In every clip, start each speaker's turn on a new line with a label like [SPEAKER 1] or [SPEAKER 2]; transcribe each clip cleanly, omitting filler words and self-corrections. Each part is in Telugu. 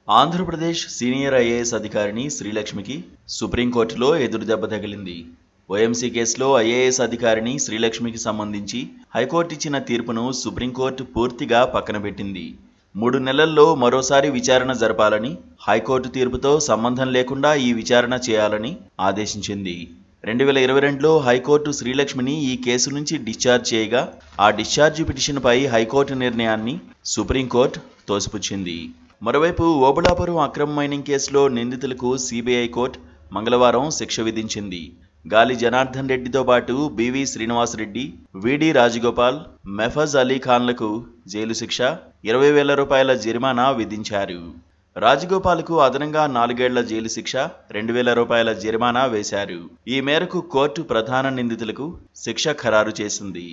[SPEAKER 1] ఆంధ్రప్రదేశ్ సీనియర్ ఐఏఎస్ అధికారిని శ్రీలక్ష్మికి సుప్రీంకోర్టులో ఎదురుదెబ్బ తగిలింది. ఓఎంసీ కేసులో ఐఏఎస్ అధికారిని శ్రీలక్ష్మికి సంబంధించి హైకోర్టు ఇచ్చిన తీర్పును సుప్రీంకోర్టు పూర్తిగా పక్కనబెట్టింది. 3 నెలల్లో మరోసారి విచారణ జరపాలని, హైకోర్టు తీర్పుతో సంబంధం లేకుండా ఈ విచారణ చేయాలని ఆదేశించింది. 2022లో హైకోర్టు శ్రీలక్ష్మిని ఈ కేసు నుంచి డిశ్చార్జ్ చేయగా, ఆ డిశ్చార్జ్ పిటిషన్పై హైకోర్టు నిర్ణయాన్ని సుప్రీంకోర్టు తోసిపుచ్చింది. మరోవైపు ఓబుళాపురం అక్రమ మైనింగ్ కేసులో నిందితులకు సిబిఐ కోర్టు మంగళవారం శిక్ష విధించింది. గాలి జనార్దన్ రెడ్డితో పాటు బివి శ్రీనివాసరెడ్డి, విడి రాజగోపాల్, మెఫజ్ అలీ ఖాన్లకు జైలు శిక్ష, 20,000 రూపాయల జరిమానా విధించారు. రాజగోపాల్కు అదనంగా 4 ఏళ్ల జైలు శిక్ష, 2,000 రూపాయల జరిమానా వేశారు. ఈ మేరకు కోర్టు ప్రధాన నిందితులకు శిక్ష ఖరారు చేసింది.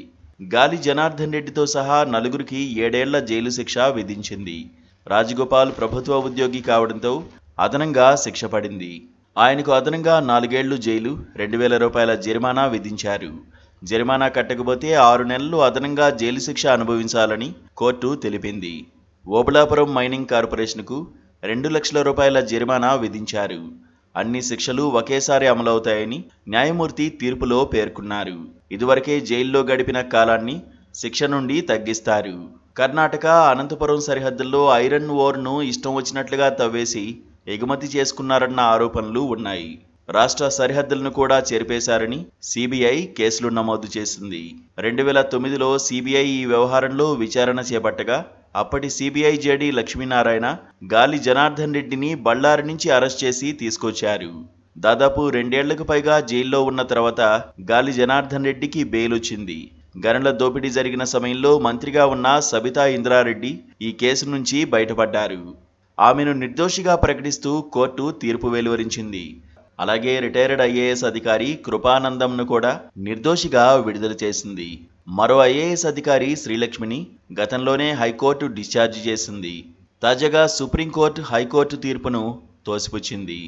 [SPEAKER 1] గాలి జనార్దన్ రెడ్డితో సహా 4గురికి 7 ఏళ్ల జైలు శిక్ష విధించింది. రాజగోపాల్ ప్రభుత్వ ఉద్యోగి కావడంతో అదనంగా శిక్ష పడింది. ఆయనకు అదనంగా 4 ఏళ్లు జైలు, 2,000 రూపాయల జరిమానా విధించారు. జరిమానా కట్టకపోతే 6 నెలలు అదనంగా జైలు శిక్ష అనుభవించాలని కోర్టు తెలిపింది. ఓబుళాపురం మైనింగ్ కార్పొరేషన్కు 2 లక్షల రూపాయల జరిమానా విధించారు. అన్ని శిక్షలు ఒకేసారి అమలవుతాయని న్యాయమూర్తి తీర్పులో పేర్కొన్నారు. ఇదివరకే జైల్లో గడిపిన కాలాన్ని శిక్ష నుండి తగ్గిస్తారు. కర్ణాటక, అనంతపురం సరిహద్దుల్లో ఐరన్ ఓర్ను ఇష్టం వచ్చినట్లుగా తవ్వేసి ఎగుమతి చేసుకున్నారన్న ఆరోపణలు ఉన్నాయి. రాష్ట్ర సరిహద్దులను కూడా చెరిపేశారని సిబిఐ కేసులు నమోదు చేసింది. 2009లో సిబిఐ ఈ వ్యవహారంలో విచారణ చేపట్టగా, అప్పటి సిబిఐ జేడీ లక్ష్మీనారాయణ గాలి జనార్దన్ రెడ్డిని బళ్ళారి నుంచి అరెస్ట్ చేసి తీసుకొచ్చారు. దాదాపు 2 ఏళ్లకు పైగా జైల్లో ఉన్న తర్వాత గాలి జనార్దన్ రెడ్డికి బెయిల్ వచ్చింది. గనుల దోపిడీ జరిగిన సమయంలో మంత్రిగా ఉన్న సబితా ఇంద్రారెడ్డి ఈ కేసు నుంచి బయటపడ్డారు. ఆమెను నిర్దోషిగా ప్రకటిస్తూ కోర్టు తీర్పు వెలువరించింది. అలాగే రిటైర్డ్ ఐఏఎస్ అధికారి కృపానందంను కూడా నిర్దోషిగా విడుదల చేసింది. మరో ఐఏఎస్ అధికారి శ్రీలక్ష్మిని గతంలోనే హైకోర్టు డిశ్చార్జ్ చేసింది. తాజాగా సుప్రీంకోర్టు హైకోర్టు తీర్పును తోసిపుచ్చింది.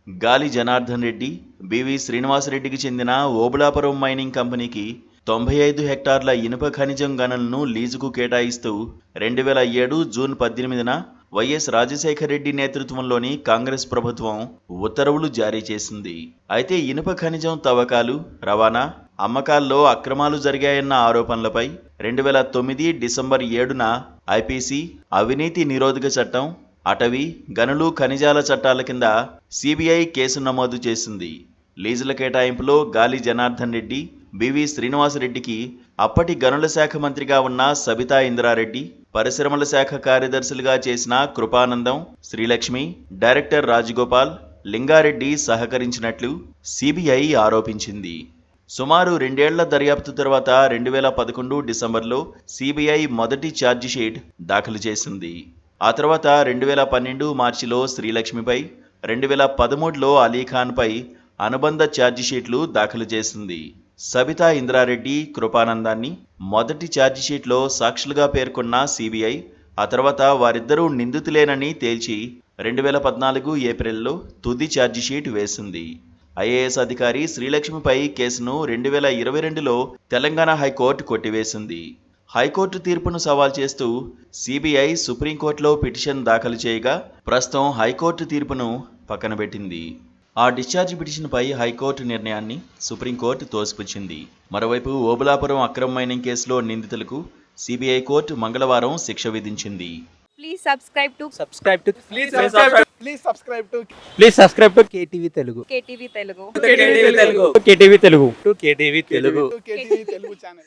[SPEAKER 1] గాలి జనార్దన్ రెడ్డి, బివి శ్రీనివాసరెడ్డికి చెందిన ఓబుళాపురం మైనింగ్ కంపెనీకి 95 హెక్టార్ల ఇనుప ఖనిజం గనులను లీజుకు కేటాయిస్తూ 2007 జూన్ 18న వైఎస్ రాజశేఖర రెడ్డి నేతృత్వంలోని కాంగ్రెస్ ప్రభుత్వం ఉత్తర్వులు జారీ చేసింది. అయితే ఇనుప ఖనిజం తవ్వకాలు, రవాణా, అమ్మకాల్లో అక్రమాలు జరిగాయన్న ఆరోపణలపై 2009 డిసెంబర్ 7న ఐపీసీ, అవినీతి నిరోధక చట్టం, అటవీ, గనులు, ఖనిజాల చట్టాల కింద సిబిఐ కేసు నమోదు చేసింది. లీజుల కేటాయింపులో గాలి జనార్దన్ రెడ్డి, బివి శ్రీనివాసరెడ్డికి అప్పటి గనుల శాఖ మంత్రిగా ఉన్న సబితా ఇంద్రారెడ్డి, పరిశ్రమల శాఖ కార్యదర్శులుగా చేసిన కృపానందం, శ్రీలక్ష్మి, డైరెక్టర్ రాజగోపాల్, లింగారెడ్డి సహకరించినట్లు సిబిఐ ఆరోపించింది. సుమారు 2 ఏళ్ల దర్యాప్తు తర్వాత 2011 డిసెంబర్లో సిబిఐ మొదటి ఛార్జిషీట్ దాఖలు చేసింది. ఆ తర్వాత 2012 మార్చిలో శ్రీలక్ష్మిపై, 2013లో అలీఖాన్పై అనుబంధ ఛార్జిషీట్లు దాఖలు చేసింది. సబితా ఇంద్రారెడ్డి, కృపానందాన్ని మొదటి ఛార్జిషీట్లో సాక్షులుగా పేర్కొన్న సిబిఐ ఆ తర్వాత వారిద్దరూ నిందితులేనని తేల్చి 2014 ఏప్రిల్లో తుది ఛార్జిషీట్ వేసింది. ఐఏఎస్ అధికారి శ్రీలక్ష్మిపై కేసును 2022లో తెలంగాణ హైకోర్టు కొట్టివేసింది. హైకోర్టు తీర్పును సవాల్ చేస్తూ సిబిఐ సుప్రీంకోర్టులో పిటిషన్ దాఖలు చేయగా, ప్రస్తుతం హైకోర్టు తీర్పును పక్కనబెట్టింది. ఆ డిశ్చార్జ్ పిటిషన్పై హైకోర్టు నిర్ణయాన్ని సుప్రీంకోర్టు తోసిపుచ్చింది. మరోవైపు ఓబుళాపురం అక్రమ మైనింగ్ కేసులో నిందితులకు సిబిఐ కోర్టు మంగళవారం శిక్ష విధించింది.
[SPEAKER 2] Please subscribe to
[SPEAKER 3] KTV Telugu.
[SPEAKER 2] KTV Telugu.
[SPEAKER 3] KTV Telugu. KTV Telugu. KTV Telugu.
[SPEAKER 4] KTV Telugu channel.